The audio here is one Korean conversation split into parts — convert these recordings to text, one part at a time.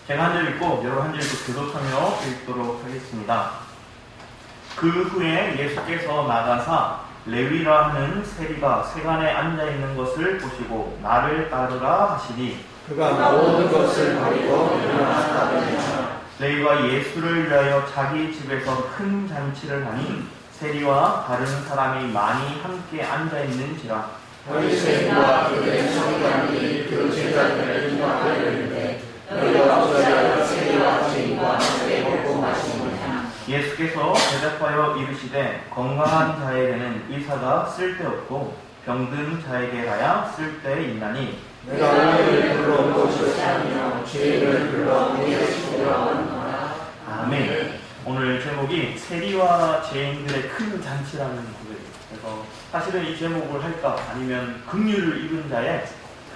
제가 한 절 읽고 여러분 한 절 읽고 교독하며 읽도록 하겠습니다. 그 후에 예수께서 나가사 레위라 하는 세리가 세간에 앉아있는 것을 보시고 나를 따르라 하시니 그가 모든 것을 버리고 일어났다더니라. 레위가 예수를 위하여 자기 집에서 큰 잔치를 하니 세리와 다른 사람이 많이 함께 앉아있는지라. 바리새인과 그들의 서기관이 그 제자들을 인도하려 이르되 너희가 어찌하여 세리와 죄인과 함께 먹고 마시느냐. 예수께서 대답하여 이르시되 건강한 자에게는 의사가 쓸데없고 병든 자에게라야 쓸데있나니 내가 너희를 불러온 것이 아니며 죄인을 불러 구원시키려 하노라. 아멘. 오늘 제목이 세리와 죄인들의 큰 잔치라는 거예요. 그래서 사실은 이 제목을 할까 아니면 긍휼을 입은 자의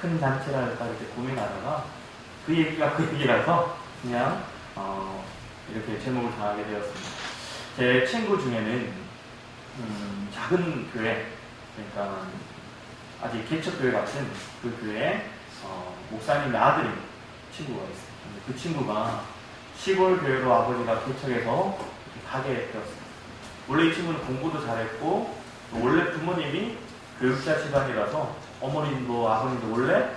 큰 잔치라 할까 이렇게 고민하다가 그 얘기가 그 얘기라서 그냥 이렇게 제목을 정하게 되었습니다. 제 친구 중에는 작은 교회, 그러니까 아직 개척교회 같은 그 교회에 목사님의 아들인 친구가 있어요. 그 친구가 시골 교회로 아버지가 개척해서 가게 되었어요. 원래 이 친구는 공부도 잘했고 원래 부모님이 교육자 집안이라서 어머님도 아버님도 원래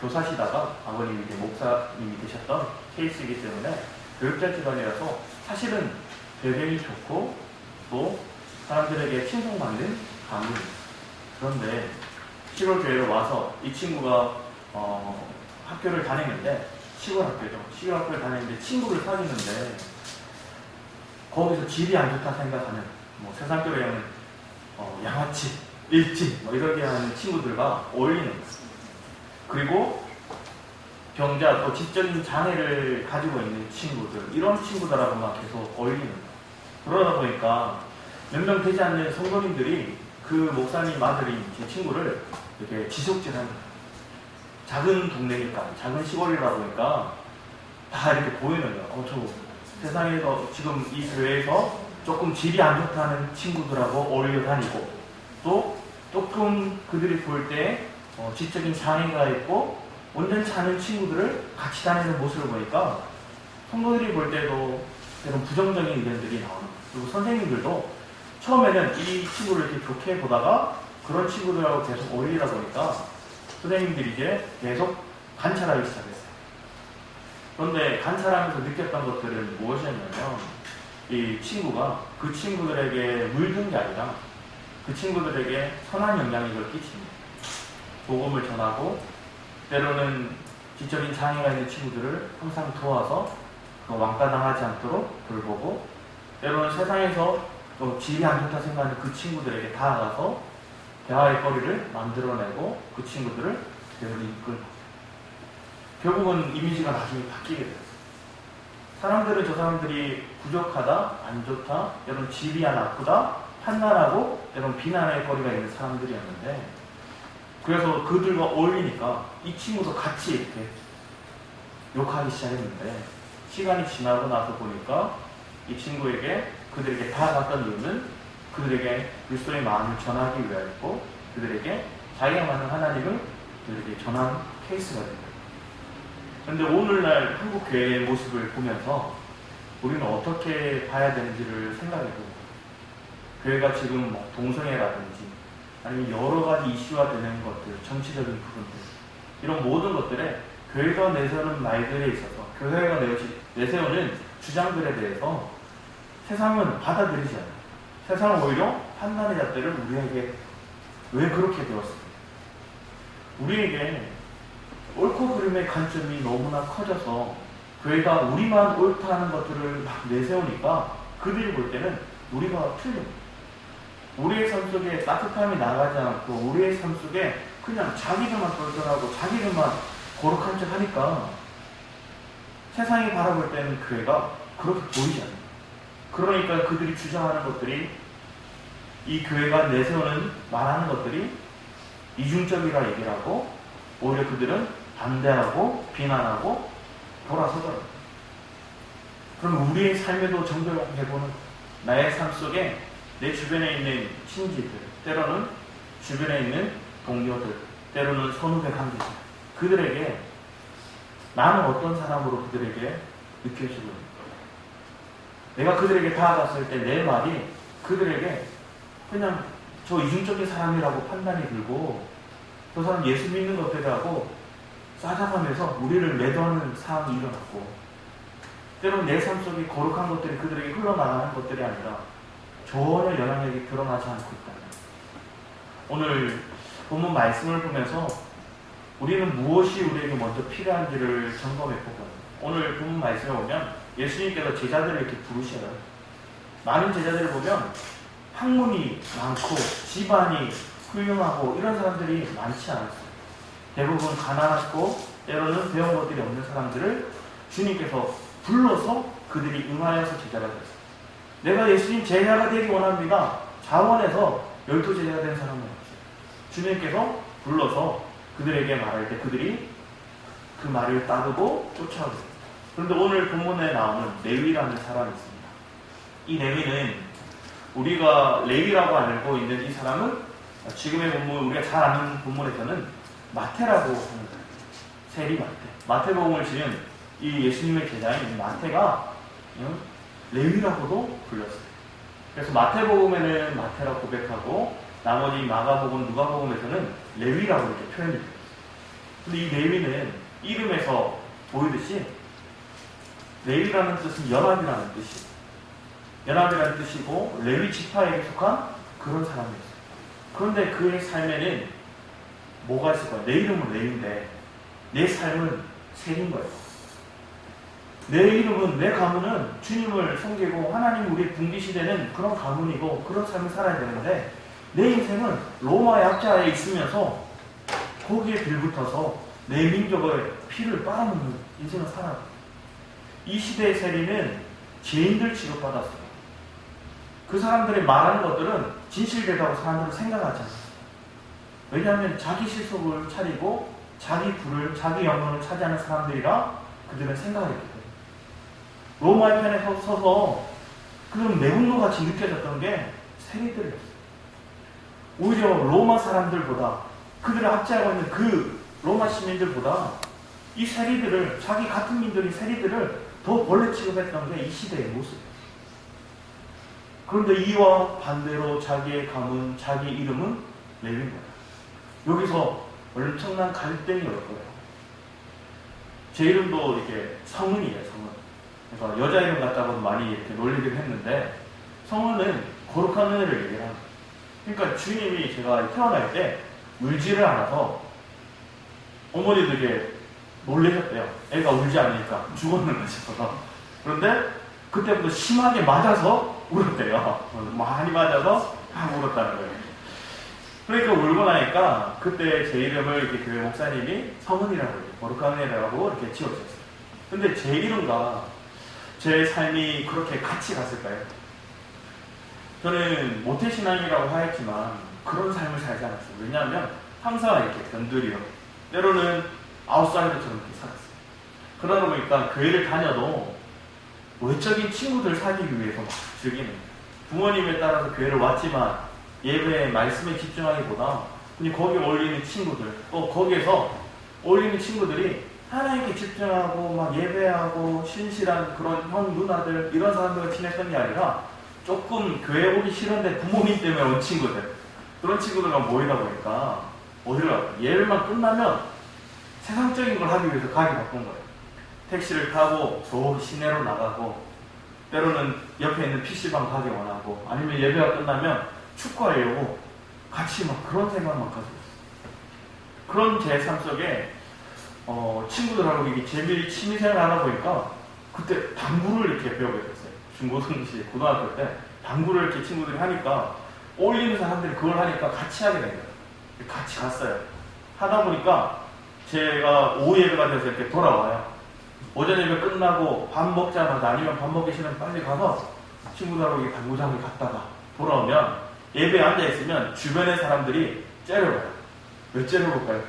교사시다가 아버님이 이제 목사님이 되셨던 케이스이기 때문에 교육자 집안이라서 사실은 배경이 좋고 또 사람들에게 칭송받는 가문입니다. 그런데 시골 교회로 와서 이 친구가 학교를 다니는데 시골 학교죠. 시골 학교를 다니는데 친구를 사귀는데 거기서 질이 안 좋다 생각하는 세상적으로 얘기하는 양아치, 일진 이렇게 하는 친구들과 어울리는 거예요. 그리고 병자 또 지적인 장애를 가지고 있는 친구들 이런 친구들하고만 계속 어울리는 거예요. 그러다 보니까 몇 명 되지 않는 성도님들이 그 목사님 아들인 제 친구를 이렇게 지속질합니다. 작은 동네니까 작은 시골이라 보니까 다 이렇게 보이는 거예요. 저 세상에서 지금 이 교회에서 조금 질이 안 좋다는 친구들하고 어울려 다니고 또 조금 그들이 볼 때 지적인 장애가 있고 온전치 않은 친구들을 같이 다니는 모습을 보니까 성도들이 볼 때도 이런 부정적인 의견들이 나오는 거예요. 그리고 선생님들도 처음에는 이 친구를 이렇게 좋게 보다가 그런 친구들하고 계속 어울리다 보니까 선생님들이 이제 계속 관찰하기 시작했어요. 그런데 관찰하면서 느꼈던 것들은 무엇이었냐면 이 친구가 그 친구들에게 물든 게 아니라 그 친구들에게 선한 영향력을 끼칩니다. 복음을 전하고 때로는 지적인 장애가 있는 친구들을 항상 도와서 왕따당하지 않도록 돌보고 때로는 세상에서 또 질이 안 좋다 생각하는 그 친구들에게 다가가서 대화의 거리를 만들어내고 그 친구들을 대우를 이끌고 결국은 이미지가 나중에 바뀌게 되었어요. 사람들은 저 사람들이 부족하다, 안 좋다, 여러분 질이 안 나쁘다, 판단하고 여러분 비난의 거리가 있는 사람들이었는데 그래서 그들과 어울리니까 이 친구도 같이 이렇게 욕하기 시작했는데 시간이 지나고 나서 보니까 이 친구에게 그들에게 다가갔던 이유는 그들에게 그리스도의 마음을 전하기 위하였고 그들에게 자기가 만난 하나님을 그들에게 전한 케이스가 된 거예요. 그런데 오늘날 한국 교회의 모습을 보면서 우리는 어떻게 봐야 되는지를 생각해보고 교회가 지금 동성애라든지 아니면 여러 가지 이슈화 되는 것들, 정치적인 부분들 이런 모든 것들에 교회가 내세우는 말들에 있어서 교회가 내세우는 주장들에 대해서 세상은 받아들이지 않아요. 세상은 오히려 판단의 잣대를 우리에게 왜 그렇게 되었습니까? 우리에게 옳고 그름의 관점이 너무나 커져서 교회가 우리만 옳다는 것들을 막 내세우니까 그들이 볼 때는 우리가 틀립니다. 우리의 삶 속에 따뜻함이 나가지 않고 우리의 삶 속에 그냥 자기들만 똘똘하고 자기들만 거룩한 척 하니까 세상이 바라볼 때는 교회가 그렇게 보이지 않아요. 그러니까 그들이 주장하는 것들이 이 교회가 내세우는 말하는 것들이 이중적이라 얘기를 하고 오히려 그들은 반대하고 비난하고 돌아서더라고요. 그럼 우리의 삶에도 정결해보는 나의 삶 속에 내 주변에 있는 친지들, 때로는 주변에 있는 동료들, 때로는 선후배 관계자 그들에게 나는 어떤 사람으로 그들에게 느껴지고 있는가? 내가 그들에게 다가갔을 때 내 말이 그들에게 그냥 저 이중적인 사람이라고 판단이 들고 저 사람 예수 믿는 것들하고 싸잡아면서 우리를 매도하는 상황이 일어났고, 때로는 내 삶 속에 거룩한 것들이 그들에게 흘러나가는 것들이 아니라 전혀 영향력이 드러나지 않고 있다. 오늘 본문 말씀을 보면서 우리는 무엇이 우리에게 먼저 필요한지를 점검해 보거든요. 오늘 본문 말씀에 보면 예수님께서 제자들을 이렇게 부르셔요. 많은 제자들을 보면 학문이 많고 집안이 훌륭하고 이런 사람들이 많지 않았어요. 대부분 가난하고 때로는 배운 것들이 없는 사람들을 주님께서 불러서 그들이 응하여서 제자가 됐어요. 내가 예수님 제자가 되기 원합니다. 자원해서 12제자가 된 사람은 없어요. 주님께서 불러서 그들에게 말할 때 그들이 그 말을 따르고 쫓아오게 됩니다. 그런데 오늘 본문에 나오는 레위라는 사람이 있습니다. 이 레위는 우리가 레위라고 알고 있는 이 사람은 지금의 본문, 우리가 잘 아는 본문에서는 마태라고 하는 거예요. 세리 마태. 마태복음을 지은 이 예수님의 제자인 마태가 레위라고도 불렸어요. 그래서 마태복음에는 마태라고 고백하고 나머지 마가복음, 누가복음에서는 레위라고 이렇게 표현이 돼요. 근데 이 레위는 이름에서 보이듯이 레위라는 뜻은 연합이라는 뜻이에요. 연합이라는 뜻이고 레위 지파에 속한 그런 사람이었어요. 그런데 그의 삶에는 뭐가 있을까요? 내 이름은 레위인데 내 삶은 세리인 거예요. 내 이름은, 내 가문은 주님을 섬기고 하나님 우리 분기시대는 그런 가문이고 그런 삶을 살아야 되는데 내 인생은 로마 약자에 있으면서 거기에 빌붙어서 내 민족의 피를 빨아먹는 인생을 살아요. 이 시대의 세리는 죄인들 취급받았어요. 그 사람들이 말하는 것들은 진실되다고 사람들은 생각하지 않아요. 왜냐하면 자기 실속을 차리고 자기 부를, 자기 영혼을 차지하는 사람들이라 그들은 생각하기 때문에. 로마의 편에 서서 그들은 매국노같이 느껴졌던 게 세리들이었어요. 오히려 로마 사람들보다, 그들을 압제하고 있는 그 로마 시민들보다 이 세리들을, 자기 같은 민족인 세리들을 더 벌레 취급했던 게 이 시대의 모습이에요. 그런데 이와 반대로 자기의 가문, 자기 이름은 레위인 거예요. 여기서 엄청난 갈등이 올 거예요. 제 이름도 이렇게 성은이에요, 성은. 그래서 여자 이름 같다고 많이 이렇게 놀리긴 했는데, 성은은 거룩한 은혜를 얘기합니다. 그러니까 주님이 제가 태어날 때 울지를 않아서 어머니도 이게 놀라셨대요. 애가 울지 않으니까 죽었는가 싶어서. 그런데 그때부터 심하게 맞아서 울었대요. 많이 맞아서 울었다는 거예요. 그러니까 울고 나니까 그때 제 이름을 이렇게 교회 목사님이 성은이라고, 거룩한 은혜라고 이렇게 지어주셨어요. 근데 제 이름과 제 삶이 그렇게 같이 갔을까요? 저는 모태신앙이라고 하였지만 그런 삶을 살지 않았어요. 왜냐하면 항상 이렇게 변두리요. 때로는 아웃사이더처럼 이렇게 살았어요. 그러다 보니까 교회를 다녀도 외적인 친구들 사귀기 위해서 막 즐기는 거예요. 부모님에 따라서 교회를 왔지만 예배에 말씀에 집중하기보다 그냥 거기에 어울리는 친구들, 또 거기에서 어울리는 친구들이 하나님께 집중하고 막 예배하고 신실한 그런 형 누나들 이런 사람들과 친했던 게 아니라 조금 교회 오기 싫은데 부모님 때문에 온 친구들, 그런 친구들과 모이다 보니까 어디를 갈까요? 예배만 끝나면 세상적인 걸 하기 위해서 가기 바쁜 거예요. 택시를 타고 저기 시내로 나가고, 때로는 옆에 있는 PC방 가기 원하고, 아니면 예배가 끝나면 축구하려고 같이 막 그런 생각만 가지고 있어요. 그런 제 삶 속에 친구들하고 이게 재미있는 취미생활 하다 보니까 그때 당구를 이렇게 배우게 됐어요. 중고등시 고등학교 때 당구를 이렇게 친구들이 하니까 어울리는 사람들이 그걸 하니까 같이 하게 된 거예요. 같이 갔어요. 하다 보니까 제가 오후 예배가 돼서 이렇게 돌아와요. 오전 예배 끝나고 밥 먹자마자, 아니면 밥 먹기 싫으면 빨리 가서 친구들하고 당구장에 갔다가 돌아오면 예배에 앉아있으면 주변의 사람들이 째려봐요. 왜 째려볼까요?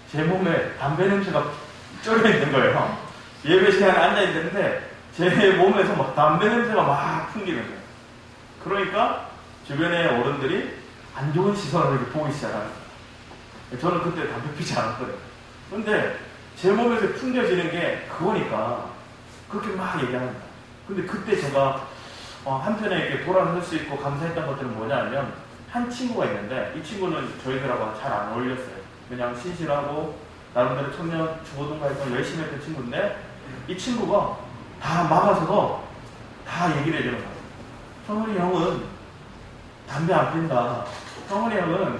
제 몸에 담배 냄새가 쩔어있는 거예요. 예배 시간에 앉아있는데 제 몸에서 막 담배 냄새가 막 풍기는 거예요. 그러니까 주변의 어른들이 안 좋은 시선을 이렇게 보기 시작하는 거예요. 저는 그때 담배 피지 않았거든요. 근데 제 몸에서 풍겨지는 게 그거니까 그렇게 막 얘기합니다. 근데 그때 제가 한편에 이렇게 돌아설 수 있고 감사했던 것들은 뭐냐면, 한 친구가 있는데 이 친구는 저희들하고 잘 안 어울렸어요. 그냥 신실하고 나름대로 청년 주거동 활동 열심히 했던 친구인데, 이 친구가 다 막아서도 다 얘기를 해주는 거예요. 성훈이 형은 담배 안 핀다. 성훈이 형은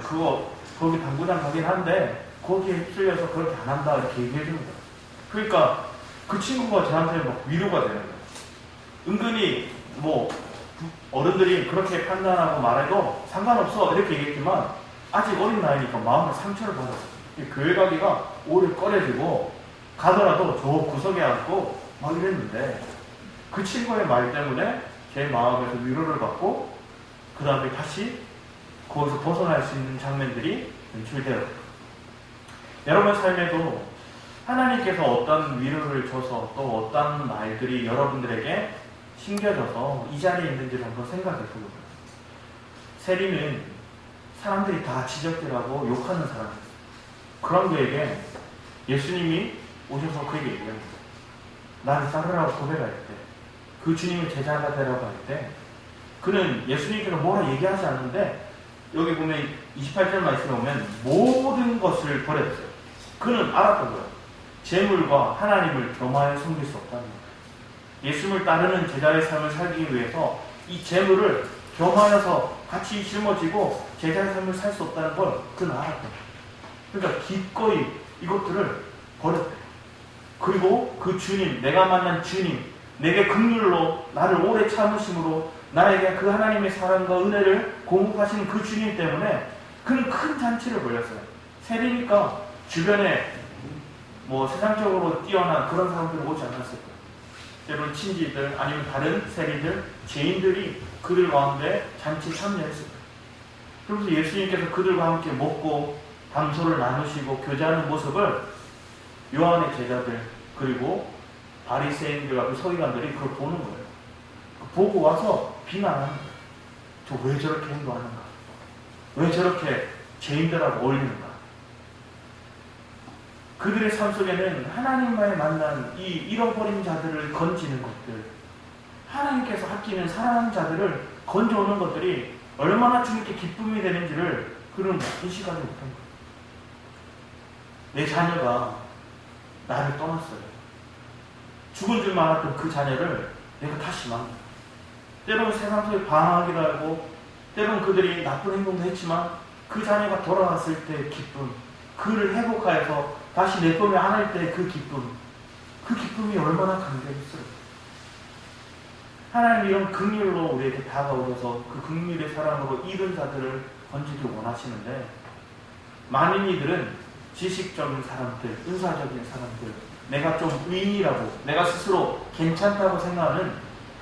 거기 당구장 가긴 한데 거기에 휩쓸려서 그렇게 안 한다. 이렇게 얘기해 주는 거예요. 그러니까 그 친구가 저한테 막 위로가 되는 거예요. 은근히 뭐 어른들이 그렇게 판단하고 말해도 상관없어 이렇게 얘기했지만, 아직 어린 나이니까 마음에 상처를 받았어요. 교회 가기가 오히려 꺼려지고, 가더라도 저 구석에 앉고 막 이랬는데, 그 친구의 말 때문에 제 마음에서 위로를 받고 그 다음에 다시 거기서 벗어날 수 있는 장면들이 연출되어요. 여러분 삶에도 하나님께서 어떤 위로를 줘서 또 어떤 말들이 여러분들에게 심겨져서 이 자리에 있는지를 한번 생각해 보세요. 세리는 사람들이 다 지적질하고 욕하는 사람이었어요. 그런 그에게 예수님이 오셔서 그에게 얘기합니다. 나를 따르라고 고백할 때, 그 주님을 제자가 되라고 할 때, 그는 예수님께서 뭐라 얘기하지 않는데, 여기 보면 28절 말씀에 보면 모든 것을 버렸어요. 그는 알았던 거예요. 재물과 하나님을 겸하여 섬길 수 없다는 거예요. 예수님을 따르는 제자의 삶을 살기 위해서 이 재물을 겸하여서 같이 짊어지고 제자의 삶을 살 수 없다는 걸 그는 알았던 거예요. 그러니까 기꺼이 이것들을 버렸대요. 그리고 그 주님, 내가 만난 주님, 내게 긍휼로 나를 오래 참으심으로 나에게 그 하나님의 사랑과 은혜를 공급하시는 그 주님 때문에 그는 큰 잔치를 벌였어요. 세리니까 주변에 뭐 세상적으로 뛰어난 그런 사람들은 오지 않았을 거예요. 때로는 친지들 아니면 다른 세리들, 죄인들이 그들 가운데 잔치 참여했을 거예요. 그래서 예수님께서 그들과 함께 먹고 담소를 나누시고 교제하는 모습을 요한의 제자들 그리고 바리새인들과 그 서기관들이 그걸 보는 거예요. 보고 와서 비난하는 거예요. 저 왜 저렇게 행동하는가? 왜 저렇게 죄인들하고 어울리는가? 그들의 삶 속에는 하나님과의 만난 이 잃어버린 자들을 건지는 것들, 하나님께서 아끼는 사랑하는 자들을 건져오는 것들이 얼마나 주님께 기쁨이 되는지를 그는 인식하지 못한 거예요. 내 자녀가 나를 떠났어요. 죽은 줄 알았던 그 자녀를 내가 다시 만나. 때로는 세상 속에 방황하기도 하고, 때로는 그들이 나쁜 행동도 했지만 그 자녀가 돌아왔을 때의 기쁨, 그를 회복하여서 다시 내 품에 안을 때 그 기쁨, 그 기쁨이 얼마나 감격있어요. 하나님이 이런 긍휼로 우리에게 다가오셔서 그 긍휼의 사랑으로 잃은 자들을 건지길 원하시는데, 많은 이들은 지식적인 사람들, 은사적인 사람들, 내가 좀 의인이라고, 내가 스스로 괜찮다고 생각하는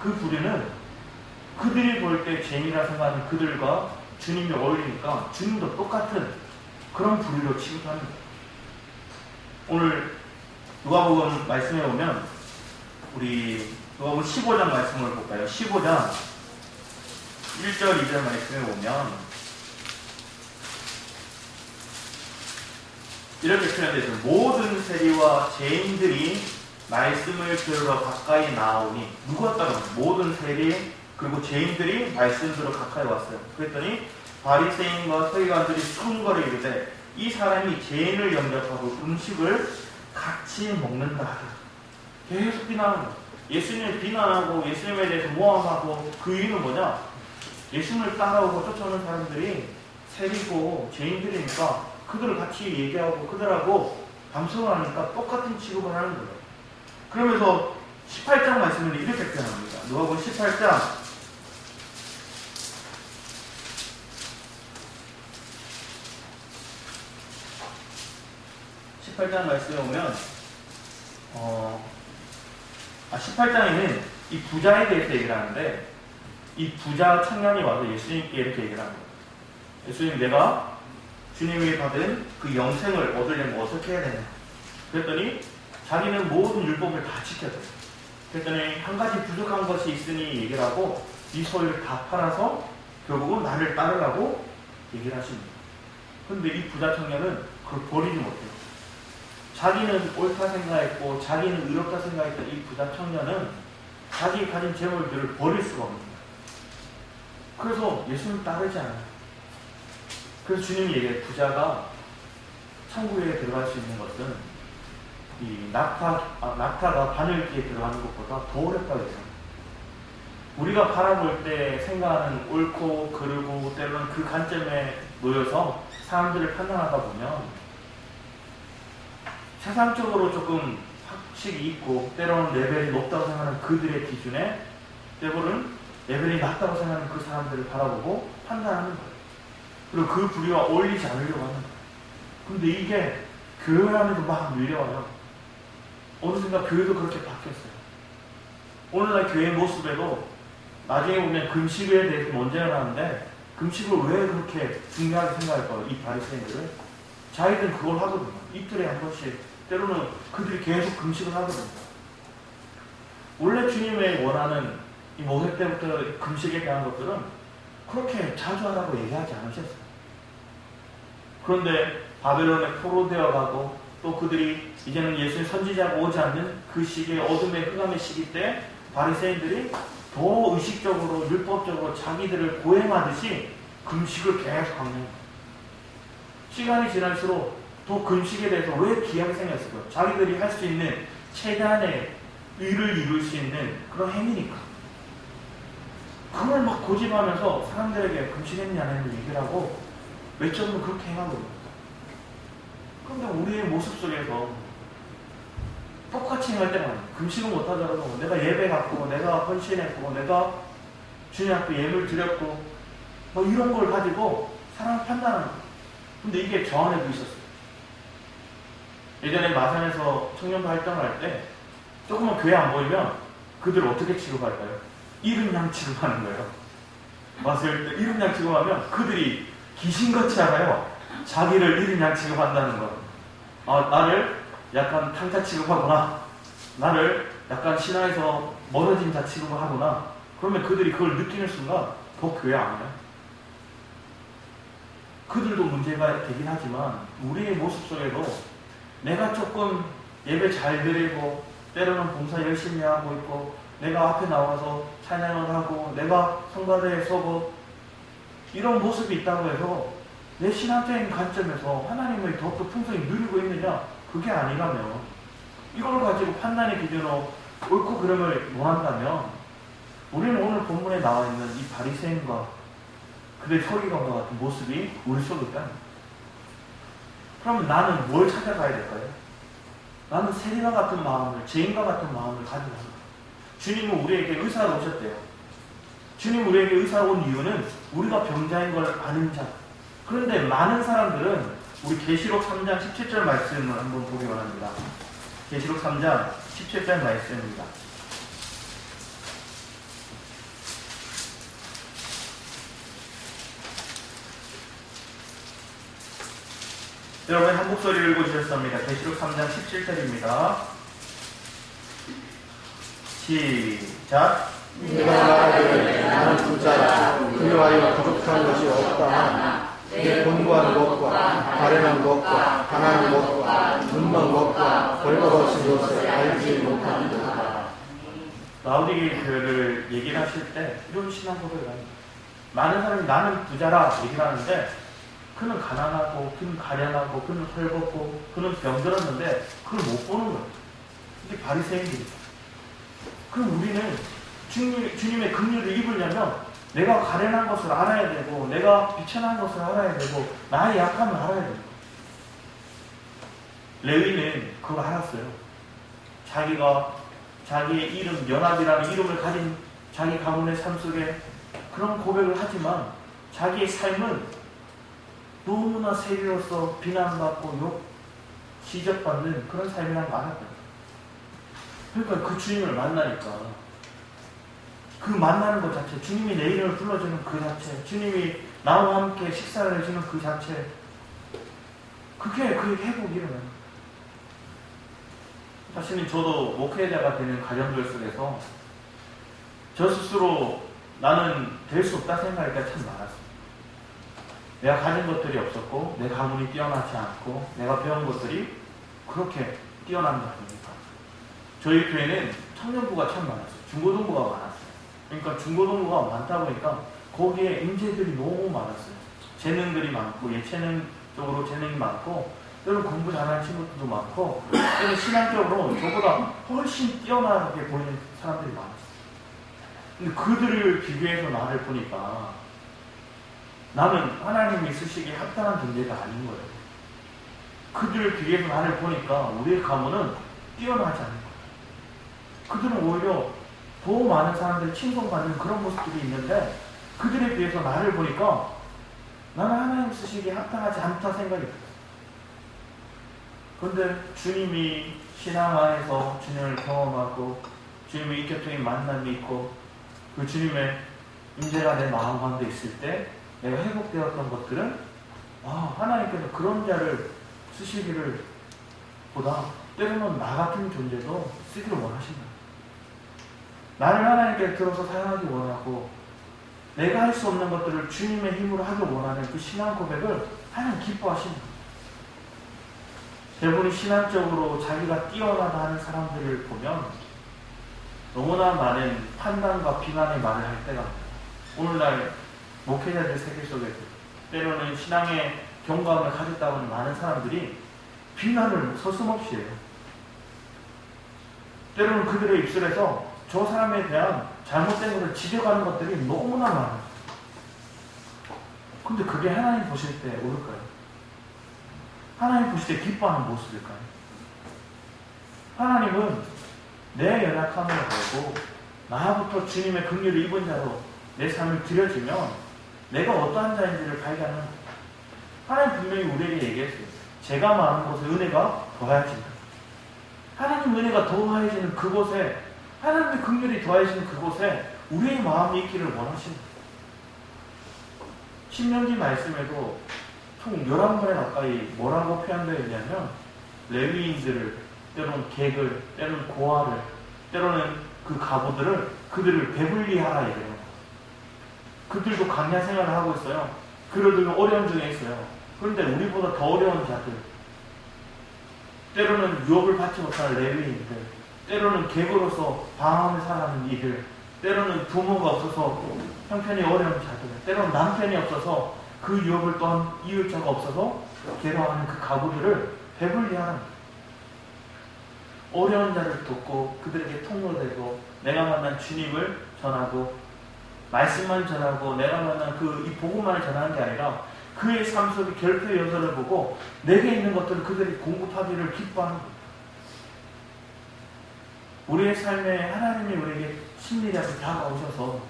그 부류는 그들이 볼 때 죄인이라 생각하는 그들과 주님이 어울리니까 주님도 똑같은 그런 부류로 취급하는 거예요. 오늘 누가복음 말씀에 보면 우리 누가복음 15장 말씀을 볼까요? 15장 1절 2절 말씀에 보면 이렇게 표현되어 있어요. 모든 세리와 죄인들이 말씀을 들으러 가까이 나오니, 누가 따르면 모든 세리 그리고 죄인들이 말씀 들으러 가까이 왔어요. 그랬더니 바리새인과 서기관들이 수군거려 이르되 이 사람이 죄인을 영접하고 음식을 같이 먹는다. 계속 비난하는 거예요. 예수님을 비난하고 예수님에 대해서 모함하고, 그 이유는 뭐냐? 예수님을 따라오고 쫓아오는 사람들이 세리고 죄인들이니까 그들을 같이 얘기하고 그들하고 담소를 하니까 똑같은 취급을 하는 거예요. 그러면서 18장 말씀은 이렇게 표현합니다. 누가복음 18장 18장 말씀에 보면 18장에는 이 부자에 대해서 얘기를 하는데, 이 부자 청년이 와서 예수님께 이렇게 얘기를 합니다. 예수님, 내가 주님이 받은 그 영생을 얻으려면 어떻게 해야 되냐? 그랬더니 자기는 모든 율법을 다 지켰어요. 그랬더니 한 가지 부족한 것이 있으니 얘기를 하고 이 소유를 다 팔아서 결국은 나를 따르라고 얘기를 하십니다. 그런데 이 부자 청년은 그걸 버리지 못해요. 자기는 옳다 생각했고 자기는 의롭다 생각했던 이 부자 청년은 자기 가진 재물들을 버릴 수가 없는 거예요. 그래서 예수는 따르지 않아요. 그래서 주님이 얘기해요. 부자가 천국에 들어갈 수 있는 것은 이 낙타가 바늘기에 들어가는 것보다 더 어렵다고 했어요. 우리가 바라볼 때 생각하는 옳고 그르고 때로는 그 관점에 놓여서 사람들을 판단하다 보면 세상적으로 조금 학식이 있고 때로는 레벨이 높다고 생각하는 그들의 기준에 때로는 레벨이 낮다고 생각하는 그 사람들을 바라보고 판단하는 거예요. 그리고 그 부류와 어울리지 않으려고 하는 거예요. 근데 이게 교회 안에도 막 밀려와요. 어느 순간 교회도 그렇게 바뀌었어요. 오늘날 교회 모습에도 나중에 보면 금식에 대해서 문제가 나는데 금식을 왜 그렇게 중요하게 생각할까요? 이 바리새인들은 자기들은 그걸 하거든요. 이틀에 한 번씩 때로는 그들이 계속 금식을 하거든요. 원래 주님의 원하는 이 모세 때부터 금식에 대한 것들은 그렇게 자주 하라고 얘기하지 않으셨어요. 그런데 바벨론에 포로되어 가고 또 그들이 이제는 예수의 선지자가 오지 않는 그 시기에 어둠의 흑암의 시기 때 바리새인들이 더 의식적으로 율법적으로 자기들을 고행하듯이 금식을 계속 하는 거예요. 시간이 지날수록 더 금식에 대해서 왜 귀하게 생겼을까요? 자기들이 할 수 있는 최대한의 의를 이룰 수 있는 그런 행위니까. 그걸 막 고집하면서 사람들에게 금식했냐는 얘기를 하고 외적으로 그렇게 행하거든요. 그런데 우리의 모습 속에서 똑같이 행할 때만 금식은 못하더라도 내가 예배 갖고 내가 헌신했고 내가 주님 앞에 예물 드렸고 뭐 이런 걸 가지고 사람을 판단하는 거예요. 근데 이게 저 안에도 있었어요. 예전에 마산에서 청년부 활동을 할 때 조금만 교회 안 보이면 그들 어떻게 취급할까요? 이른 양 취급하는 거예요. 왔을 때 이른 양 취급하면 그들이 귀신같이 알아요. 자기를 이른 양 취급한다는 거. 나를 약간 탕자 취급하거나 나를 약간 신화에서 멀어진 자 취급을 하거나 그러면 그들이 그걸 느끼는 순간 더 교회 안 와요. 그들도 문제가 되긴 하지만 우리의 모습 속에도 내가 조금 예배 잘 드리고 때로는 봉사 열심히 하고 있고 내가 앞에 나와서 찬양을 하고 내가 성가대에 서고 이런 모습이 있다고 해서 내 신앙적인 관점에서 하나님을 더욱더 풍성히 누리고 있느냐? 그게 아니라면 이걸 가지고 판단의 기준으로 옳고 그름을 원한다면 우리는 오늘 본문에 나와 있는 이 바리새인과 그들의 서기관과 같은 모습이 우리 속에 있다. 그럼 나는 뭘 찾아가야 될까요? 나는 세리와 같은 마음을, 죄인과 같은 마음을 가지고 있습니다. 주님은 우리에게 의사로 오셨대요. 주님 우리에게 의사로 온 이유는 우리가 병자인 걸 아는 자. 그런데 많은 사람들은 우리 계시록 3장 17절 말씀을 한번 보기 원합니다. 계시록 3장 17절 말씀입니다. 여러분 한 목소리 읽어주셨습니다. 계시록 3장 17절입니다. 시작. 네가 말하기를 나는 부자라 그리하여 부족한 것이 없다. 내 본고한 것과 가련한 것과 가난한 것과 눈먼 것과 벌거벗은 것을 알지 못한다. 라우디게 교회를 얘기를 하실 때 이런 신앙 고백을 합니다. 많은 사람이 나는 부자라 얘기를 하는데 그는 가난하고 그는 가련하고 그는 헐벗고 그는 병들었는데 그걸 못 보는 거예요. 이게 바리새인들이죠. 그럼 우리는 주님의 긍휼을 입으려면 내가 가련한 것을 알아야 되고 내가 비천한 것을 알아야 되고 나의 약함을 알아야 되고 레위는 그걸 알았어요. 자기가 자기의 이름 연합이라는 이름을 가진 자기 가문의 삶 속에 그런 고백을 하지만 자기의 삶은 너무나 세리로서 비난받고 욕, 지적받는 그런 삶이란 거 알았거든요. 그러니까 그 주님을 만나니까 그 만나는 것 자체, 주님이 내 이름을 불러주는 그 자체, 주님이 나와 함께 식사를 해주는 그 자체, 그게 그 회복이 일어나요. 사실은 저도 목회자가 되는 과정들 속에서 저 스스로 나는 될 수 없다 생각할 때가 참 많았어요. 내가 가진 것들이 없었고 내 가문이 뛰어나지 않고 내가 배운 것들이 그렇게 뛰어난다 보니까 저희 교회는 청년부가 참 많았어요. 중고등부가 많았어요. 그러니까 중고등부가 많다 보니까 거기에 인재들이 너무 많았어요. 재능들이 많고 예체능적으로 재능이 많고 여러분 공부 잘하는 친구들도 많고 여러분 신앙적으로 저보다 훨씬 뛰어나게 보이는 사람들이 많았어요. 근데 그들을 비교해서 나를 보니까 나는 하나님이 쓰시기에 합당한 존재가 아닌 거예요. 그들을 비교해서 나를 보니까 우리의 가문은 뛰어나지 않은 거예요. 그들은 오히려 더 많은 사람들이 칭송받는 그런 모습들이 있는데 그들에 비해서 나를 보니까 나는 하나님 쓰시기에 합당하지 않다 생각이 들어요. 그런데 주님이 신앙 안에서 주님을 경험하고 주님의 인격적인 만남이 있고 그 주님의 임재가 내 마음 가운데 있을 때 내가 회복되었던 것들은 하나님께서 그런 자를 쓰시기를 보다 때로는 나 같은 존재도 쓰기를 원하신다. 나를 하나님께 들어서 사용하기 원하고 내가 할 수 없는 것들을 주님의 힘으로 하기 원하는 그 신앙 고백을 하나님 기뻐하신다. 대부분 신앙적으로 자기가 뛰어나다 하는 사람들을 보면 너무나 많은 판단과 비난의 말을 할 때가 많아요. 오늘날 목회자들 세계 속에서 때로는 신앙의 경감을 가졌다고 하는 많은 사람들이 비난을 서슴없이 해요. 때로는 그들의 입술에서 저 사람에 대한 잘못된 것을 지적하는 것들이 너무나 많아요. 근데 그게 하나님 보실 때 옳을까요? 하나님 보실 때 기뻐하는 모습일까요? 하나님은 내 연약함을 알고 나부터 주님의 긍휼을 입은 자로 내 삶을 들여지면 내가 어떠한 자인지를 발견하는 거예요. 하나님 분명히 우리에게 얘기했어요. 제가 많은 곳에 은혜가 더하여진다. 하나님 은혜가 더하여지는 그곳에 하나님의 긍휼이 더해지는 그곳에 우리의 마음이 있기를 원하신다. 신명기 말씀에도 총 11번에 가까이 뭐라고 표현되어 있냐면 레위인들을 때로는 객을 때로는 고아를 때로는 그 가부들을 그들을 배불리하라 이래요. 그들도 강야 생활을 하고 있어요. 그러들은 어려운 중에 있어요. 그런데 우리보다 더 어려운 자들 때로는 유업을 받지 못하는 레위인들 때로는 객으로서 방황을 살아가는 이들 때로는 부모가 없어서 형편이 어려운 자들 때로는 남편이 없어서 그 유업을 또한 이웃자가 없어서 괴로워하는 그 가구들을 배불리하는 어려운 자를 돕고 그들에게 통로되고 내가 만난 주님을 전하고 말씀만 전하고 내가 만난 이 복음만을 전하는 게 아니라 그의 삶 속의 결핍의 요소를 보고 내게 있는 것들을 그들이 공급하기를 기뻐하는 거예요. 우리의 삶에 하나님이 우리에게 친밀하게 다가오셔서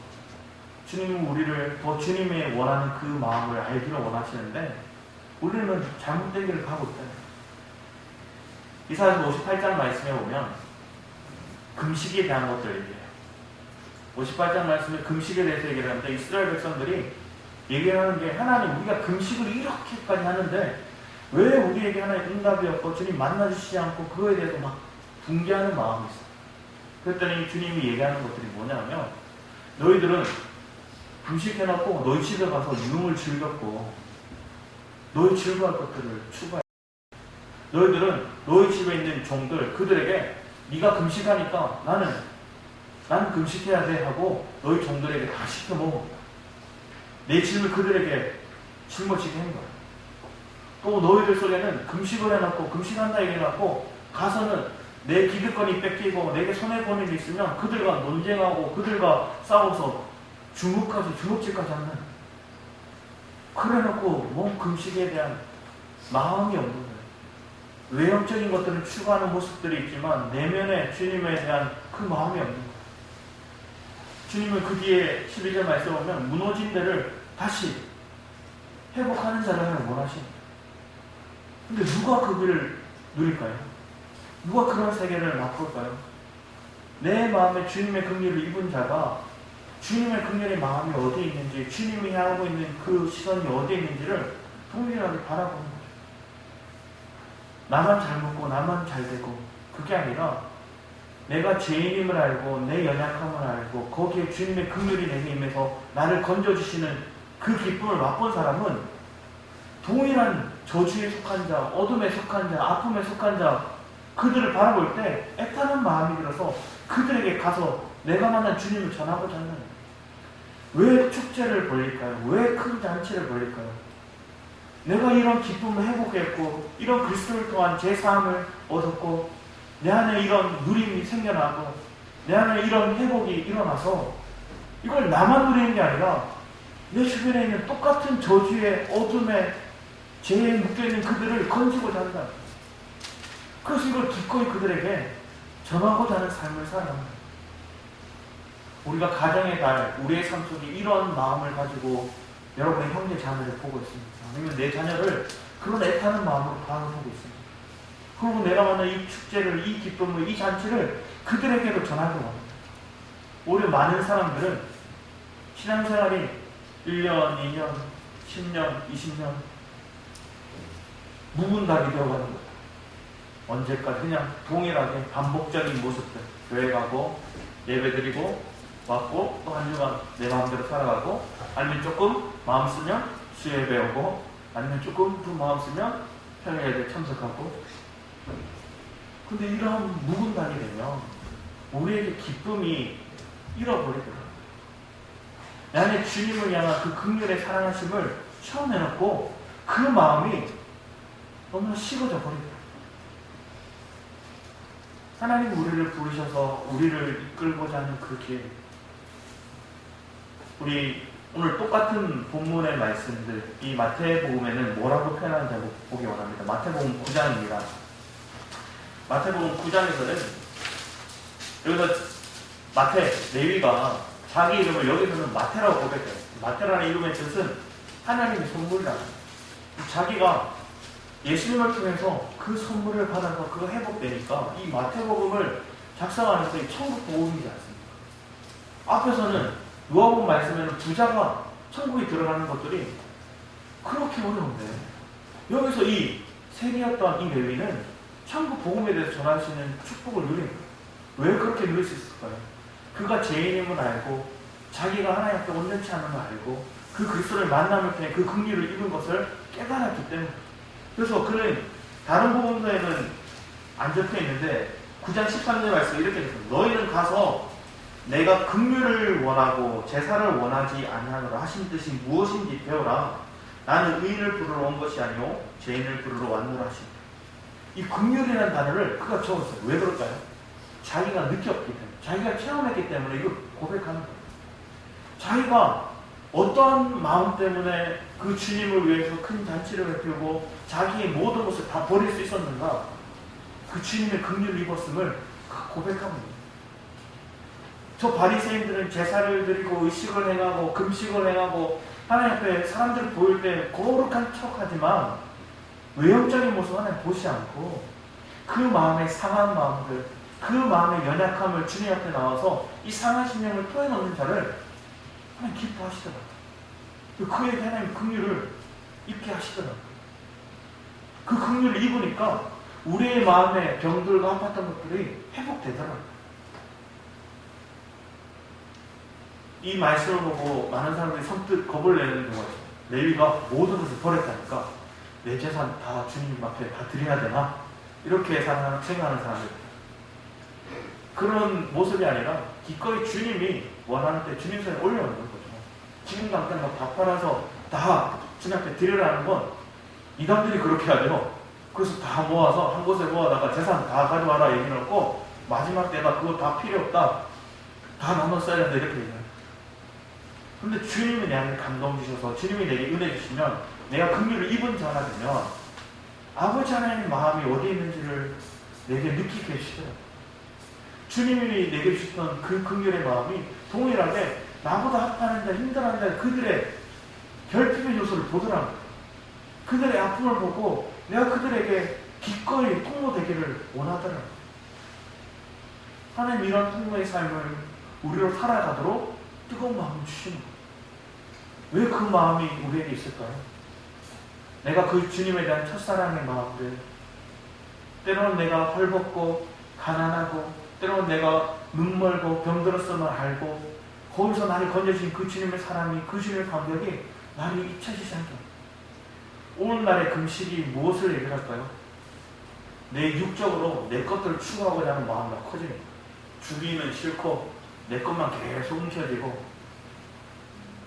주님은 우리를 더 주님의 원하는 그 마음을 알기를 원하시는데 우리는 잘못된 길을 가고 있다. 이사야서 58장 말씀에 보면 금식에 대한 것들 얘기해요. 58장 말씀에 금식에 대해서 얘기를 하는데 이스라엘 백성들이 얘기하는 게 하나님 우리가 금식을 이렇게까지 하는데 왜 우리에게 하나님 응답이 없고 주님 만나주시지 않고 그거에 대해서 막 붕괴하는 마음이 있어요. 그랬더니 주님이 얘기하는 것들이 뭐냐면 너희들은 금식해놓고 너희 집에 가서 유흥을 즐겼고 너희 즐거워할 것들을 추구해. 너희들은 너희 집에 있는 종들 그들에게 네가 금식하니까 나는 금식해야 돼 하고 너희 종들에게 다 시켜 먹어. 내 짐을 그들에게 짊어지게 한 거야. 또 너희들 속에는 금식을 해놓고 금식한다 얘기해놓고 가서는 내 기득권이 뺏기고 내게 손해보는 일이 있으면 그들과 논쟁하고 그들과 싸워서 주먹질까지 하는 그래놓고 몸 금식에 대한 마음이 없는 거예요. 외형적인 것들을 추구하는 모습들이 있지만 내면에 주님에 대한 그 마음이 없는 거예요. 주님은 그 뒤에 12절 말씀에 보면 무너진 데를 다시 회복하는 자를 원하십니다. 근데 누가 그 길을 누릴까요? 누가 그런 세계를 맛볼까요? 내 마음에 주님의 긍휼을 입은 자가 주님의 긍휼의 마음이 어디에 있는지 주님이 향하고 있는 그 시선이 어디에 있는지를 동일하게 바라보는 거죠. 나만 잘 먹고 나만 잘 되고 그게 아니라 내가 죄인임을 알고 내 연약함을 알고 거기에 주님의 긍휼이 내게 임해서 나를 건져주시는 그 기쁨을 맛본 사람은 동일한 저주에 속한 자, 어둠에 속한 자, 아픔에 속한 자, 그들을 바라볼 때 애타는 마음이 들어서 그들에게 가서 내가 만난 주님을 전하고자 하는 거예요. 왜 축제를 벌릴까요? 왜 큰 잔치를 벌릴까요? 내가 이런 기쁨을 회복했고, 이런 그리스도를 통한 제 삶을 얻었고, 내 안에 이런 누림이 생겨나고, 내 안에 이런 회복이 일어나서 이걸 나만 누리는 게 아니라 내 주변에 있는 똑같은 저주의 어둠에 죄에 묶여있는 그들을 건지고자 한다. 그래서 이걸 기꺼이 그들에게 전하고자 하는 삶을 살아갑니다. 우리가 가정의 달, 우리의 삶 속에 이런 마음을 가지고 여러분의 형제 자매를 보고 있습니다. 아니면 내 자녀를 그런 애타는 마음으로 바라보고 있습니다. 그리고 내가 만난 이 축제를, 이 기쁨을, 이 잔치를 그들에게도 전하려고 합니다. 오히려 많은 사람들은 신앙생활이 1년, 2년, 10년, 20년 묵은닭이 되어가는 거예요. 언제까지 그냥 동일하게 반복적인 모습들, 교회 가고 예배드리고 왔고 또 한 주간 내 마음대로 살아가고, 아니면 조금 마음 쓰면 수요예 배우고, 아니면 조금 더 마음 쓰면 평일예배 참석하고. 근데 이런 묵은닭이 되면 우리에게 기쁨이 잃어버리더라고요. 내 안에 주님을 향한 그 긍휼의 사랑하심을 채워내놓고 그 마음이 너무나 식어져 버리더라고요. 하나님 우리를 부르셔서 우리를 이끌고자 하는 그 길, 우리 오늘 똑같은 본문의 말씀들, 이 마태복음에는 뭐라고 표현하는지 보기 원합니다. 마태복음 9장입니다. 마태복음 9장에서는 여기서 레위가 자기 이름을 여기서는 마태라고 고백해요. 마태라는 이름의 뜻은 하나님의 선물이라는 거예요. 자기가 예수님을 통해서 그 선물을 받아서 그거 회복되니까 이 마태복음을 작성하는 것이 천국 복음이지 않습니까? 앞에서는 누가복음 말씀에는 부자가 천국에 들어가는 것들이 그렇게 어려운데, 여기서 이 세리였던 이 레위는 천국 복음에 대해서 전할 수 있는 축복을 누린 거예요. 왜 그렇게 누릴 수 있을까요? 그가 죄인임을 알고, 자기가 하나님 앞에 온전치 않은 걸 알고, 그 그리스도를 만남을 통해 그 긍휼을 입은 것을 깨달았기 때문에. 그래서 그는 다른 복음서에는 안 적혀 있는데 9장 13절 말씀에 이렇게 했습니다. 너희는 가서 내가 긍휼을 원하고 제사를 원하지 아니하노라 하신 뜻이 무엇인지 배우라. 나는 의인을 부르러 온 것이 아니오 죄인을 부르러 왔노라 하시니. 이 긍휼이라는 단어를 그가 적었어요. 왜 그럴까요? 자기가 느꼈기 때문에, 자기가 체험했기 때문에 이걸 고백하는 거예요. 자기가 어떠한 마음 때문에 그 주님을 위해서 큰 잔치를 베풀고 자기의 모든 것을 다 버릴 수 있었는가? 그 주님의 긍휼을 입었음을 고백합니다. 저 바리새인들은 제사를 드리고 의식을 행하고 금식을 행하고 하나님 앞에 사람들 보일 때 거룩한 척하지만 외형적인 모습 하나님 보지 않고 그 마음의 상한 마음들, 그 마음의 연약함을 주님 앞에 나와서 이 상한 심령을 토해놓는 자를 하나님 기뻐하시더라고요. 그에게 하나님 긍휼을 입게 하시더라고요. 그 긍휼을 입으니까 우리의 마음의 병들과 아팠던 것들이 회복되더라고요. 이 말씀을 보고 많은 사람들이 선뜻 겁을 내는 경우가 있어요. 레위가 모든 것을 버렸다니까 내 재산 다 주님 앞에 다 드려야 되나? 이렇게 생각하는 사람들. 그런 모습이 아니라 기꺼이 주님이 원하는 때 주님 손에 올려놓는 거죠. 지금 당장 다 팔아서 다 주님 앞에 드리라는 건 이단들이 그렇게 하죠. 그래서 다 모아서 한 곳에 모아다가 재산 다 가져와라 얘기해놓고 마지막 때가 그거 다 필요 없다, 다 나눠 써야 된다 이렇게 얘기해요. 근데 주님이 내게 감동 주셔서 주님이 내게 은혜 주시면 내가 긍휼을 입은 자가 되면 아버지 하나님의 마음이 어디에 있는지를 내게 느끼게 해주시더라고요. 주님이 내게 주셨던 그 긍휼의 마음이 동일하게 나보다 합하는 자, 힘들어하는 자, 그들의 결핍의 요소를 보더라고요. 그들의 아픔을 보고 내가 그들에게 기꺼이 통로되기를 원하더라고요. 하나님 이런 통로의 삶을 우리로 살아가도록 뜨거운 마음을 주시는 거예요. 왜 그 마음이 우리에게 있을까요? 내가 그 주님에 대한 첫사랑의 마음들, 때로는 내가 헐벗고 가난하고 때로는 내가 눈멀고 병들었음을 알고 거기서 나를 건져주신 그 주님의 사랑이, 그 주님의 감격이 나를 잊혀지지 않게 합니다. 오늘날의 금식이 무엇을 얘기할까요? 내 육적으로 내 것들을 추구하고자 하는 마음이 커집니다. 주기는 싫고 내 것만 계속 훔쳐지고,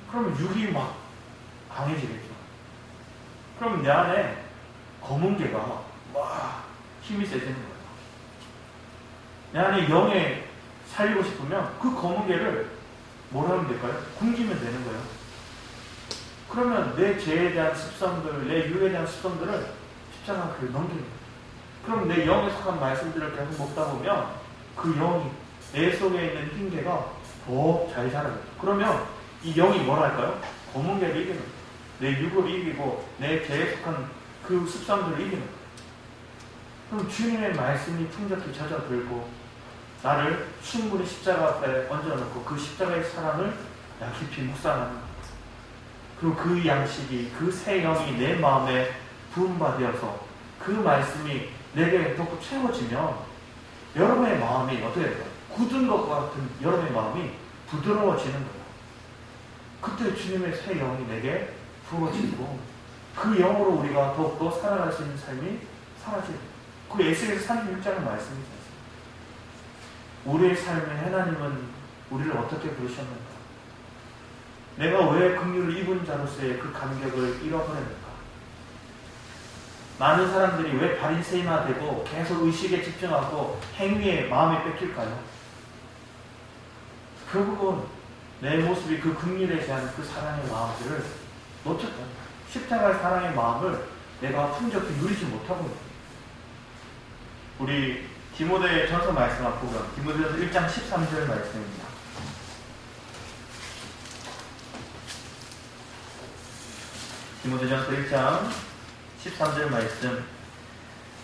그러면 육이 막 강해지겠죠. 그럼 내 안에 검은 개가 막 힘이 세지는 거예요. 내 안에 영에 살리고 싶으면 그 검은 개를 뭘 하면 될까요? 굶기면 되는 거예요. 그러면 내 죄에 대한 습성들, 내 육에 대한 습성들을 십자가 앞에 넘기는 거예요. 그럼 내 영에 속한 말씀들을 계속 먹다 보면 그 영이, 내 속에 있는 흰개가 더 잘 자라요. 그러면 이 영이 뭘 할까요? 검은 개를 이기는 거예요. 내 육을 이기고 내 죄에 속한 그 습성들을 이기는 거예요. 그럼 주님의 말씀이 풍족히 젖어들고 나를 충분히 십자가 앞에 얹어놓고 그 십자가의 사랑을 깊이 묵상하는 거예요. 그리고 그 양식이, 그 새 영이 내 마음에 부음받아서 그 말씀이 내게 더 채워지면 여러분의 마음이 어떻게 될까요? 굳은 것과 같은 여러분의 마음이 부드러워지는 거예요. 그때 주님의 새 영이 내게 부어지고 그 영으로 우리가 더욱더 살아갈 수 있는 삶이 사라지고, 그 에스겔서 36장의 말씀이 있습니다. 우리의 삶에 하나님은 우리를 어떻게 부르셨는가? 내가 왜 긍휼을 입은 자로서의 그 감격을 잃어버렸는가? 많은 사람들이 왜 바리새인화되고 계속 의식에 집중하고 행위에 마음이 뺏길까요? 결국은 내 모습이 그 긍휼에 대한 그 사랑의 마음들을 놓쳤다. 십자가의 사랑의 마음을 내가 풍족히 누리지 못하고 있다. 우리 디모데 전서 말씀 앞에 보면 디모데전서 1장 13절 말씀입니다. 디모데전서 1장 13절 말씀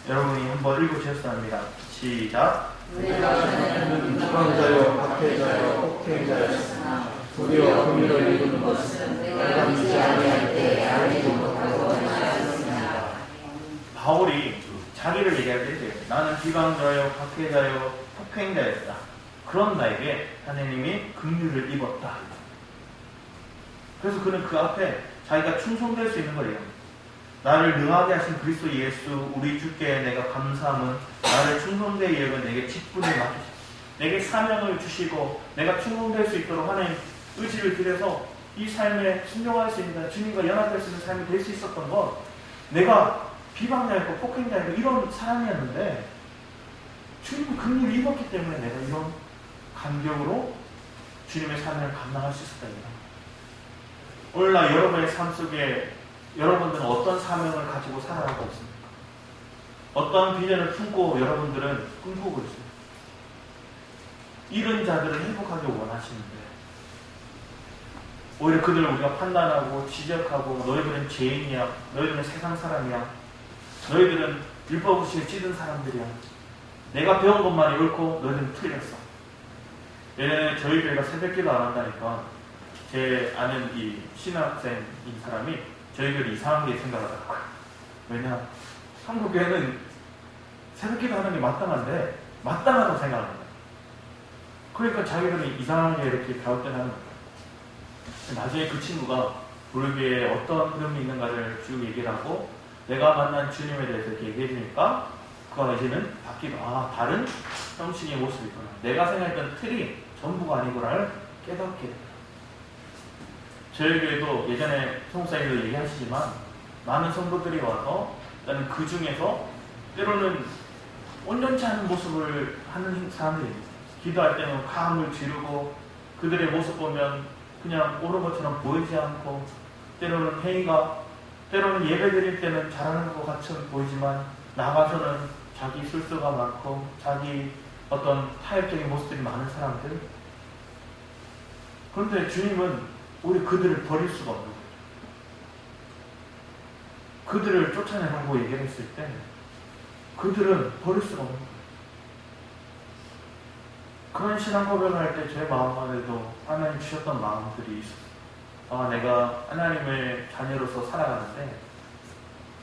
여러분이 한번 읽어주셨어야 합니다. 시작. 우리는 유방자요 박해자요 폭행자였으나 도리어 긍휼을 입은 것은 내가 믿지 아니할 때 알지 못하고 하였습니다. 바울이 자기를 얘기할 때 나는 비방자요 박해자요 폭행자였다. 그런 나에게 하나님이 긍휼을 입었다. 그래서 그는 그 앞에 자기가 충성될 수 있는 거예요. 나를 능하게 하신 그리스도 예수 우리 주께 내가 감사함은 나를 충성되게 여겨 내게 직분을 맡기시고 내게 사명을 주시고 내가 충성될 수 있도록 하나님 의지를 들여서 이 삶에 순종할 수 있는, 주님과 연합될 수 있는 삶이 될 수 있었던 건 내가 비방자였고 폭행자였고 이런 사람이었는데 주님은 긍휼을 입었기 때문에 내가 이런 감격으로 주님의 사명을 감당할 수 있었답니다. 오늘날 여러분의 삶 속에 여러분들은 어떤 사명을 가지고 살아가고 있습니까? 어떤 비전을 품고 여러분들은 꿈꾸고 있습니까? 이런 자들을 행복하게 원하시는데 오히려 그들을 우리가 판단하고 지적하고 너희들은 죄인이야, 너희들은 세상 사람이야, 너희들은 율법의식에 찌든 사람들이야, 내가 배운 것만이 옳고 너희들은 틀렸어. 예전에 저희 교회가 새벽기도 안 한다니까 제 아는 이 신학생인 사람이 저희 교회를 이상하게 생각하더라고요. 왜냐? 한국 교회는 새벽기도 하는 게 마땅한데 마땅하다고 생각합니다. 그러니까 자기들은 이상하게 이렇게 가웃된 하는 거예요. 나중에 그 친구가 우리 교회에 어떤 흐름이 있는가를 쭉 얘기를 하고 내가 만난 주님에 대해서 이렇게 얘기해 주니까 그가 이제는 바뀌고 다른 형식의 모습이 있구나. 내가 생각했던 틀이 전부가 아니구나를 깨닫게 됩니다. 저희 교회도 예전에 성사님도 얘기하시지만 많은 성도들이 와서 나는 그 중에서 때로는 온전치 않은 모습을 하는 사람들이 있어요. 기도할 때는 가함을 지르고 그들의 모습 보면 그냥 옳은 것처럼 보이지 않고 때로는 행위가 때로는 예배 드릴 때는 잘하는 것 같이 보이지만 나가서는 자기 실수가 많고 자기 어떤 타협적인 모습들이 많은 사람들. 그런데 주님은 우리 그들을 버릴 수가 없는 거예요. 그들을 쫓아내라고 얘기를 했을 때 그들은 버릴 수가 없는 거예요. 그런 신앙 고백을 할 때 제 마음 안에도 하나님 주셨던 마음들이 있었어요. 내가 하나님의 자녀로서 살아가는데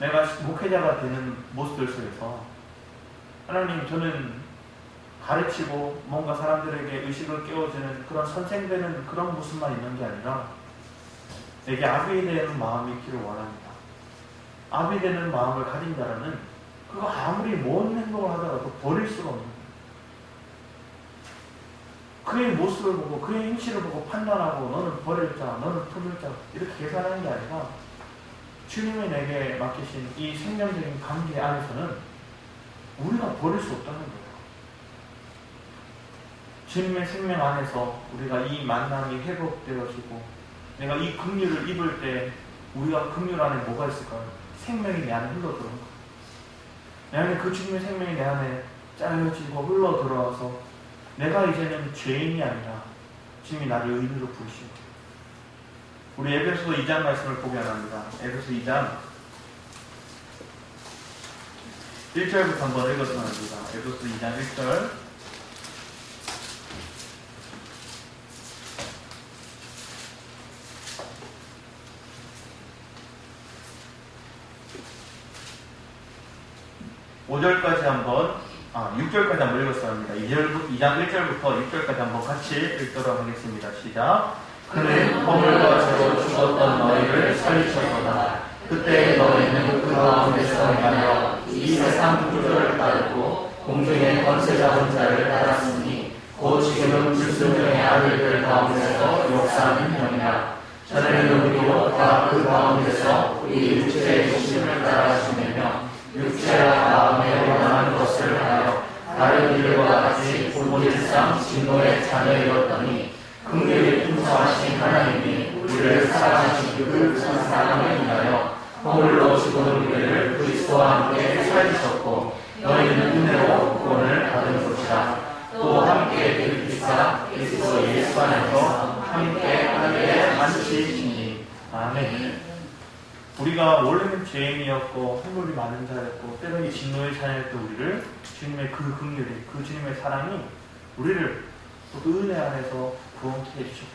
내가 목회자가 되는 모습들 속에서 하나님 저는 가르치고 뭔가 사람들에게 의식을 깨워주는 그런 선생되는 그런 모습만 있는 게 아니라 내게 아비에 대한 마음이 있기를 원합니다. 아비 되는 마음을 가진 자라는 그거 아무리 뭔 행동을 하더라도 버릴 수가 없는 거예요. 그의 모습을 보고 그의 행실을 보고 판단하고 너는 버릴 자, 너는 품을 자 이렇게 계산하는 게 아니라 주님이 내게 맡기신 이 생명적인 관계 안에서는 우리가 버릴 수 없다는 거예요. 주님의 생명 안에서 우리가 이 만남이 회복되어지고 내가 이 긍휼을 입을 때 우리가 긍휼 안에 뭐가 있을까요? 생명이 내 안에 흘러들어온 거예요. 내 안에 그 주님의 생명이 내 안에 짜여지고 흘러들어와서 내가 이제는 죄인이 아니라 주님이 나를 의인으로 부르신 거예요. 우리 에베소서 2장 말씀을 보게 합니다. 에베소 2장 1절부터 한번 읽었으면 합니다. 에베소 2장 1절. (5절까지) 6절까지 한번 읽었어야 합니다. 2장 1절부터 6절까지 한번 같이 읽도록 하겠습니다. 시작. 그는 허물과 죄로 죽었던 너희를 살리셨도다. 그때 너희는 그 가운데서 행하여 이 세상 구조를 따르고 공중의 권세 잡은 자를 따랐으니 곧 지금은 불순종의 아들들 가운데서 역사하는 형이라. 전에는 우리도 다 그 가운데서 우리 육체의 욕심을 따라 지내며 육체와 마음에 원하는 것을 하여 다른 이들과 같이 본질상 진노의 자녀이었더니 긍휼히 풍성하신 하나님이 우리를 사랑하신 그 사랑을 인하여 허물로 죽은 우리를 그리스도와 함께 살리셨고 너희는 은혜로 구원을 받은 것이라. 또 함께 일으키사 그리스도 예수 안에서 함께 하늘에 앉히시니. 아멘. 우리가 원래는 죄인이었고 허물이 많은 자였고 때로는 진노의 자녀였던 우리를 주님의 그 긍휼이, 그 주님의 사랑이 우리를 또 그 은혜 안에서 구원케 해주셨다.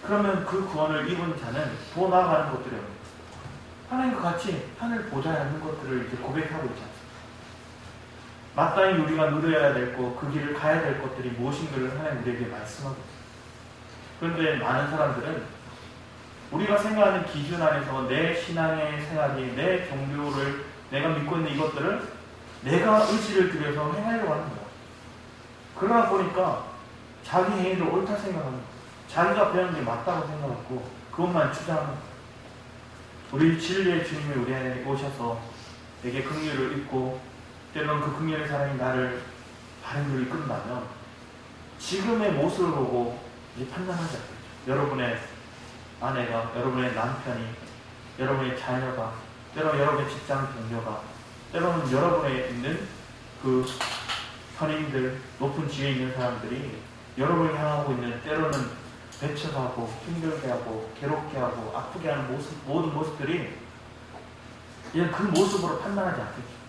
그러면 그 구원을 입은 자는 더 나아가는 것들이요, 하나님과 같이 하늘 보좌에 앉는 것들을 이제 고백하고 있지 않습니까? 마땅히 우리가 누려야 될 것, 그 길을 가야 될 것들이 무엇인가를 하나님 우리에게 말씀하고 있습니다. 그런데 많은 사람들은 우리가 생각하는 기준 안에서 내 신앙의 생활이, 내 종교를, 내가 믿고 있는 이것들을 내가 의지를 들여서 행하려고 하는 거야. 그러다 보니까 자기 행위를 옳다 생각하는 거야. 자기가 배운 게 맞다고 생각하고 그것만 주장하는 거야. 우리 진리의 주님이 우리 안에 오셔서 내게 긍휼을 입고 때로는 그 긍휼의 사랑이 나를 바른 길로 이끈다면 지금의 모습을 보고 이제 판단하지 않겠죠. 여러분의 아내가, 여러분의 남편이, 여러분의 자녀가, 때로는 여러분의 직장 동료가, 때로는 여러분에 있는 그 현인들, 높은 지위에 있는 사람들이 여러분을 향하고 있는 때로는 배척하고 힘들게 하고 괴롭게 하고 아프게 하는 모습, 모든 모습들이 그냥 그 모습으로 판단하지 않겠죠.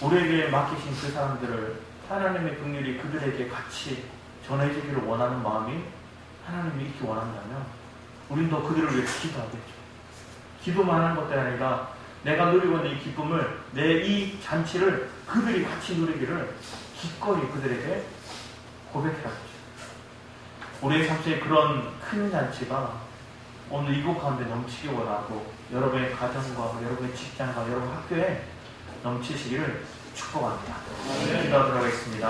우리에게 맡기신 그 사람들을 하나님의 긍휼이 그들에게 같이 전해주기를 원하는 마음이 하나님이 이렇게 원한다면 우린 더 그들을 위해서 기도하겠죠. 기도만 하는 것도 아니라 내가 누리고 있는 이 기쁨을, 내 이 잔치를 그들이 같이 누리기를 기꺼이 그들에게 고백해야겠죠. 우리의 삶 속에 그런 큰 잔치가 오늘 이곳 가운데 넘치기 원하고 여러분의 가정과 여러분의 직장과 여러분 학교에 넘치시기를 축복합니다. 기도하도록 하겠습니다.